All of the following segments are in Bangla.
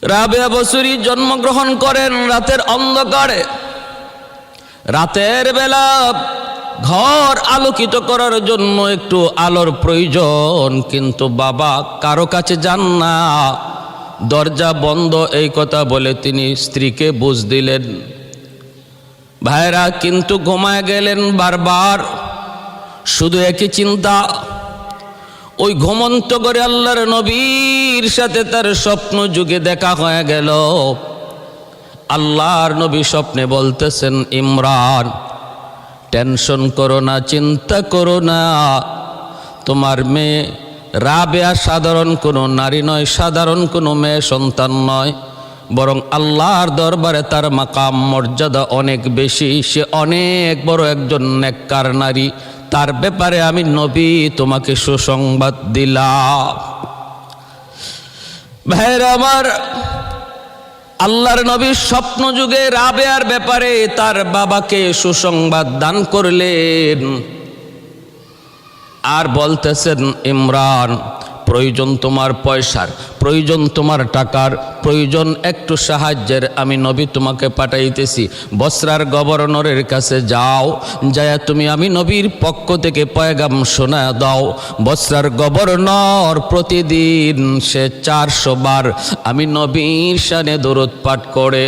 রাবেয়া বসরি জন্মগ্রহণ করেন রাতের অন্ধকারে। রাতের বেলা ঘর আলোকিত করার জন্য একটু আলোর প্রয়োজন, কিন্তু বাবা কারো কাছে যান না, দরজা বন্ধ। এই কথা বলে তিনি স্ত্রীকে বুঝ দিলেন। ভাইরা কিন্তু ঘুমায় গেলেন বারবার, শুধু একই চিন্তা। ওই ঘুমন্ত করে আল্লাহর নবীর সাথে তার স্বপ্ন যুগে দেখা হয়ে গেল। আল্লাহর নবী স্বপ্নে বলতেছেন, ইমরান টেনশন করো না, চিন্তা করো না, তোমার মেয়ে রাবেয়া সাধারণ কোনো নারী নয়, সাধারণ কোনো মেয়ে সন্তান নয়, বরং আল্লাহর দরবারে তার মাকাম মর্যাদা অনেক বেশি। সে অনেক বড় একজন নেককার নারী, তার ব্যাপারে আমি নবী তোমাকে সুসংবাদ দিলাম। ভাইরা আমার, আল্লাহর নবী স্বপ্ন যুগে রাবেয়ার ব্যাপারে তার বাবাকে সুসংবাদ দান করলেন। আর বলতেছেন, ইমরান প্রয়োজন তোমার পয়সার, প্রয়োজন তোমার টাকার, প্রয়োজন একটু সাহায্যের, আমি নবী তোমাকে পাঠাইতেছি। বসরার গভর্নরের কাছে যাও, যায় তুমি আমি নবীর পক্ষ থেকে পয়গাম শোনা দাও। বসরার গভর্নর প্রতিদিন সে 400 বার আমি নবীর শানে দরুদ পাঠ করে,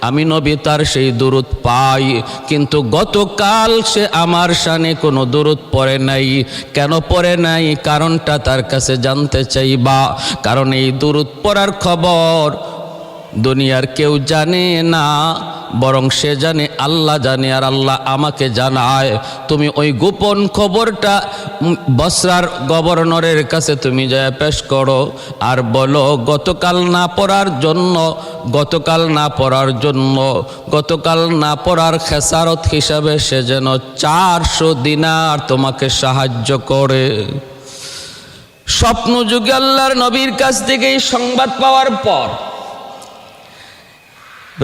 আমি নবী তার সেই দরুদ পাই, কিন্তু গতকাল সে আমার শানে কোনো দরুদ পড়ে নাই। কেন পড়ে নাই? কারণটা তার কাছে জানতে চাইবা। কারণ এই দরুদ পড়ার খবর দুনিয়ার কেউ জানে না, বরং সে জানে, আল্লাহ জানে, আর আল্লাহ আমাকে জানায়। তুমি ওই গোপন খবরটা বসরার গভর্নরের কাছে তুমি যায় পেশ করো, আর বলো গতকাল না পড়ার খেসারত হিসাবে সে যেন 400 দিনার তোমাকে সাহায্য করে। স্বপ্ন যুগে আল্লাহর নবীর কাছ থেকে এই সংবাদ পাওয়ার পর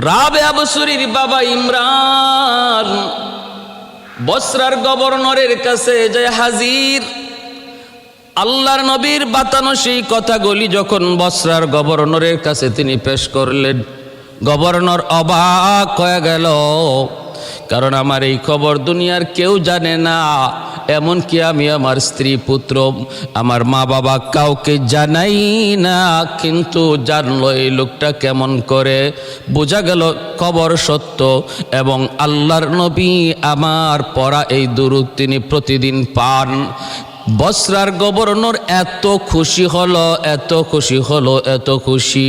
রাবেয়া বসরির বাবা ইমরান বসরার গভর্নরের কাছে যে হাজির। আল্লাহর নবীর বাতানো সেই কথাগুলি যখন বসরার গভর্নরের কাছে তিনি পেশ করলেন, গভর্নর অবাক হয়ে গেল। কারণ আমার এই খবর দুনিয়ার কেউ জানে না, এমনকি আমি আমার স্ত্রী পুত্র আমার মা বাবা কাউকে জানাই না, কিন্তু জানলো এই লোকটা কেমন করে। বোঝা গেল খবর সত্য, এবং আল্লাহর নবী আমার পড়া এই দুরূদ তিনি প্রতিদিন পান। বসরার গভর্নর এত খুশি হলো, এত খুশি।